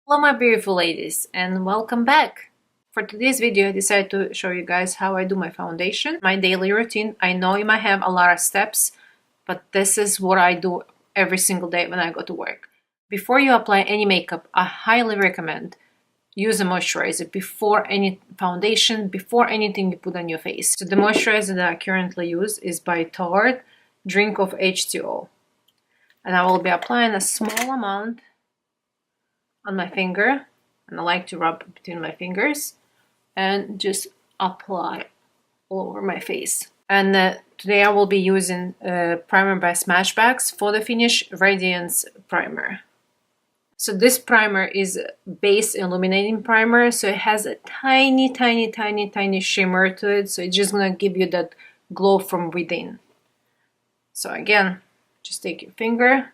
Hello my beautiful ladies and welcome back! For today's video I decided to show you guys how I do my foundation, my daily routine. I know you might have a lot of steps, but this is what I do every single day when I go to work. Before you apply any makeup, I highly recommend use a moisturizer before any foundation, before anything you put on your face. So the moisturizer that I currently use is by Tarte Drink of H2O. And I will be applying a small amount on my finger, and I like to rub between my fingers and just apply all over my face. And today I will be using primer by Smashbox Photo Finish Radiance Primer. So this primer is base illuminating primer, so it has a tiny shimmer to it, so it's just gonna give you that glow from within. So again, just take your finger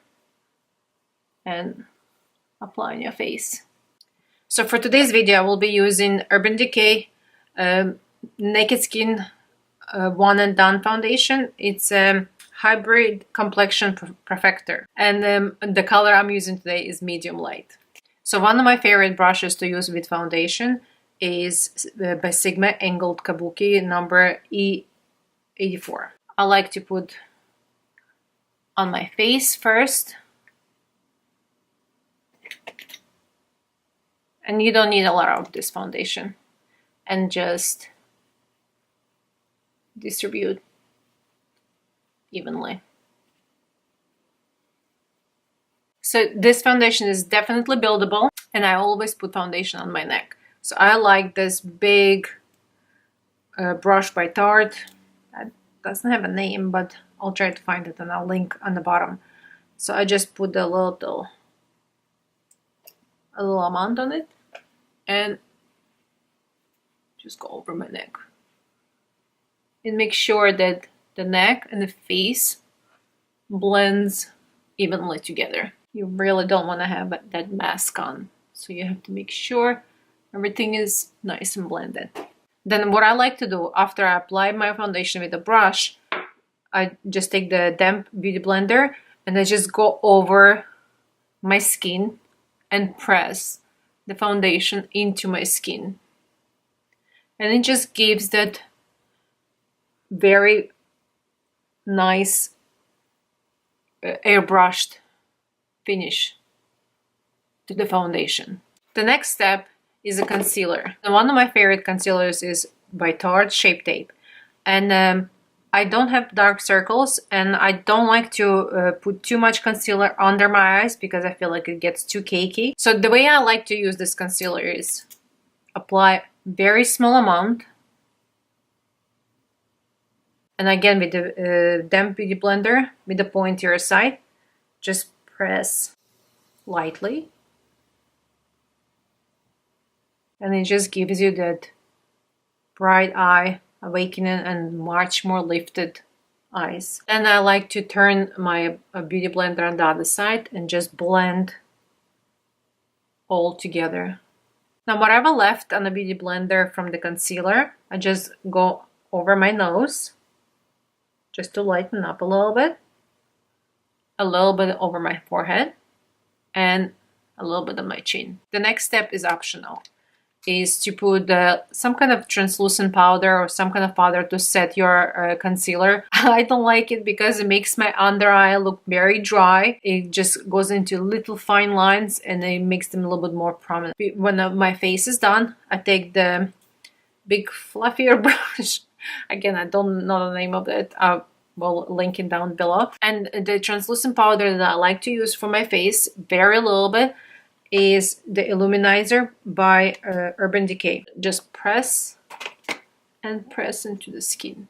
and apply on your face. So for today's video I will be using Urban Decay Naked Skin One and Done foundation. It's a hybrid complexion perfector, and the color I'm using today is medium light. So one of my favorite brushes to use with foundation is by Sigma Angled Kabuki number E84. I like to put on my face first. And you don't need a lot of this foundation, and just distribute evenly. So this foundation is definitely buildable, and I always put foundation on my neck. So I like this big brush by Tarte. That doesn't have a name, but I'll try to find it and I'll link on the bottom. So I just put a little amount on it and just go over my neck, and make sure that the neck and the face blends evenly together. You really don't want to have that mask on, so you have to make sure everything is nice and blended. Then what I like to do after I apply my foundation with a brush, I just take the damp beauty blender and I just go over my skin and press the foundation into my skin, and it just gives that very nice airbrushed finish to the foundation. The next step is a concealer, and one of my favorite concealers is by Tarte Shape Tape, and I don't have dark circles, and I don't like to put too much concealer under my eyes because I feel like it gets too cakey. So the way I like to use this concealer is apply very small amount, and again with the damp beauty blender with the pointier side, just press lightly, and it just gives you that bright eye awakening and much more lifted eyes. And I like to turn my beauty blender on the other side and just blend all together. Now whatever left on the beauty blender from the concealer, I just go over my nose just to lighten up a little bit over my forehead, and a little bit on my chin. The next step is optional, is to put some kind of translucent powder or some kind of powder to set your concealer. I don't like it because it makes my under eye look very dry. It just goes into little fine lines and it makes them a little bit more prominent. When my face is done, I take the big fluffier brush. Again, I don't know the name of it. I will link it down below. And the translucent powder that I like to use for my face, very little bit, is the Illuminizer by Urban Decay. Just press and press into the skin.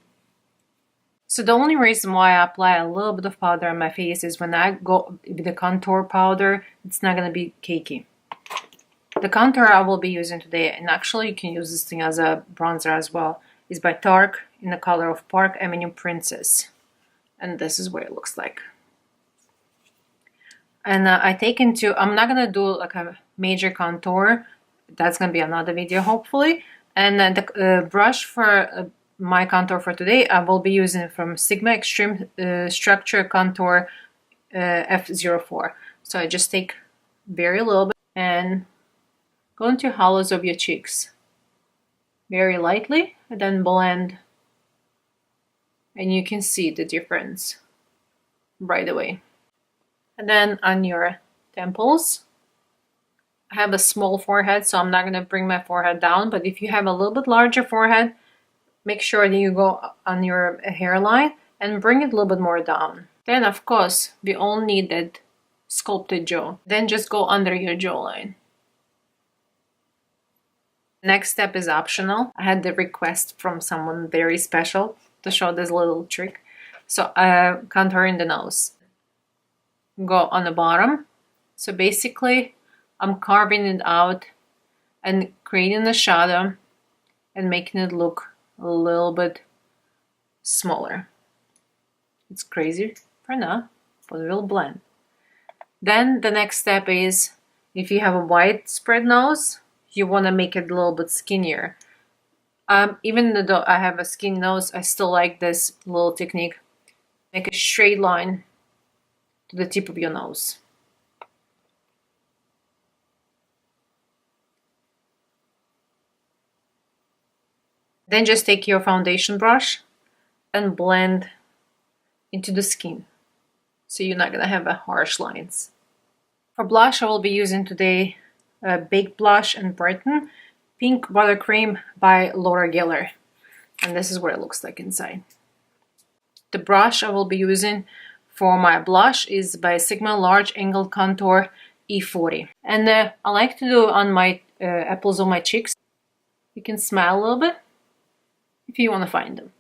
So the only reason why I apply a little bit of powder on my face is when I go with the contour powder, it's not going to be cakey. The contour I will be using today, and actually you can use this thing as a bronzer as well, is by Tarte in the color of Park Avenue Princess. And this is what it looks like. And I'm not gonna do like a major contour. That's gonna be another video hopefully. And then the brush for my contour for today, I will be using from Sigma Extreme Structure Contour F04. So I just take very little bit and go into hollows of your cheeks very lightly and then blend, and you can see the difference right away. And then on your temples, I have a small forehead, so I'm not going to bring my forehead down, but if you have a little bit larger forehead, make sure that you go on your hairline and bring it a little bit more down. Then of course we all need that sculpted jaw. Then just go under your jawline. Next step is optional. I had the request from someone very special to show this little trick. So contouring the nose. Go on the bottom. So basically I'm carving it out and creating a shadow and making it look a little bit smaller. It's crazy for now, but it will blend. Then the next step is, if you have a widespread nose, you want to make it a little bit skinnier. Even though I have a skinny nose, I still like this little technique. Make a straight line to the tip of your nose. Then just take your foundation brush and blend into the skin, so you're not gonna have harsh lines. For blush, I will be using today Baked Blush-n-Brighten Pink Buttercream by Laura Geller, and this is what it looks like inside. The brush I will be using for my blush is by Sigma Large Angled Contour E40, and I like to do on my apples of my cheeks. You can smile a little bit if you want to find them.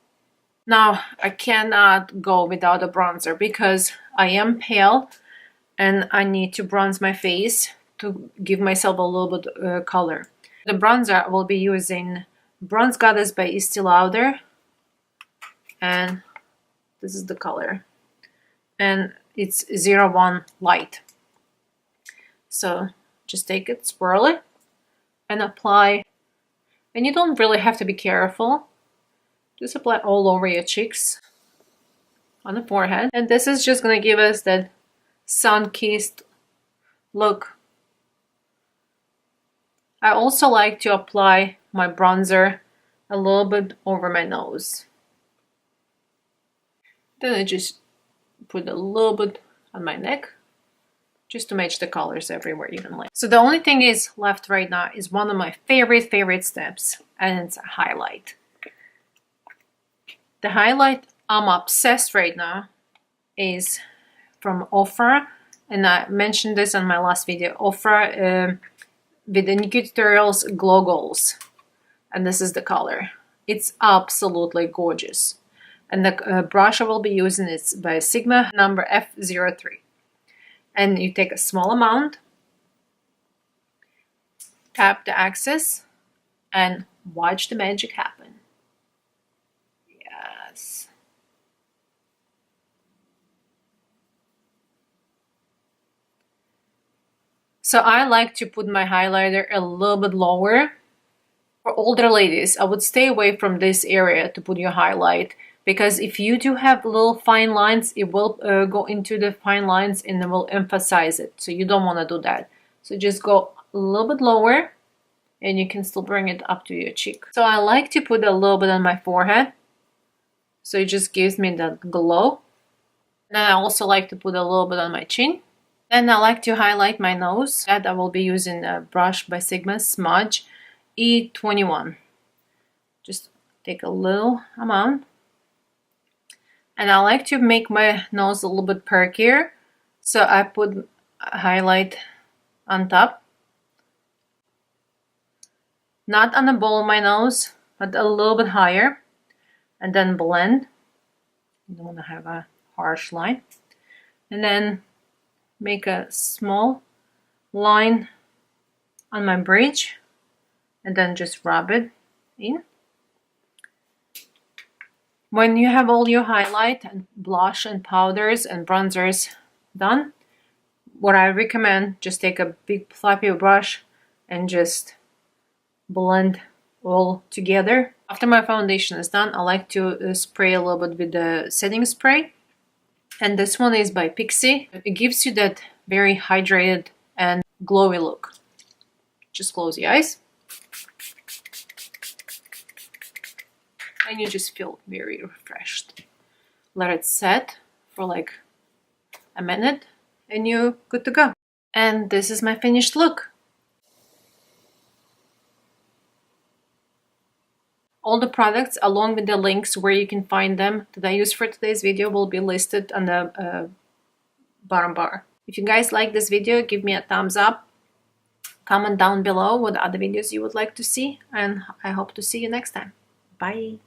Now, I cannot go without a bronzer because I am pale and I need to bronze my face to give myself a little bit color. The bronzer I will be using Bronze Goddess by Estee Lauder, and this is the color, and it's 01 Light. So just take it, swirl it, and apply. And you don't really have to be careful. Just apply all over your cheeks, on the forehead. And this is just going to give us that sun-kissed look. I also like to apply my bronzer a little bit over my nose. Then I just put a little bit on my neck, just to match the colors everywhere evenly. So the only thing is left right now is one of my favorite steps, and it's a highlight. The highlight I'm obsessed right now is from Ofra, and I mentioned this in my last video. Ofra with the Nikki Tutorials Glow Goals, and this is the color. It's absolutely gorgeous. And the brush I will be using is by Sigma number F03. And you take a small amount, tap the axis, and watch the magic happen. Yes. So I like to put my highlighter a little bit lower. For older ladies, I would stay away from this area to put your highlight, because if you do have little fine lines, it will go into the fine lines and it will emphasize it. So you don't want to do that. So just go a little bit lower and you can still bring it up to your cheek. So I like to put a little bit on my forehead, so it just gives me that glow. Then I also like to put a little bit on my chin. Then I like to highlight my nose. That I will be using a brush by Sigma Smudge E21. Just take a little amount. And I like to make my nose a little bit perkier, so I put a highlight on top. Not on the ball of my nose, but a little bit higher. And then blend. You don't want to have a harsh line. And then make a small line on my bridge. And then just rub it in. When you have all your highlight and blush and powders and bronzers done, what I recommend, just take a big fluffy brush and just blend all together. After my foundation is done, I like to spray a little bit with the setting spray. And this one is by Pixi. It gives you that very hydrated and glowy look. Just close your eyes. And you just feel very refreshed. Let it set for like a minute and you're good to go. And this is my finished look. All the products along with the links where you can find them that I used for today's video will be listed on the bottom bar. If you guys like this video, give me a thumbs up. Comment down below what other videos you would like to see, and I hope to see you next time. Bye!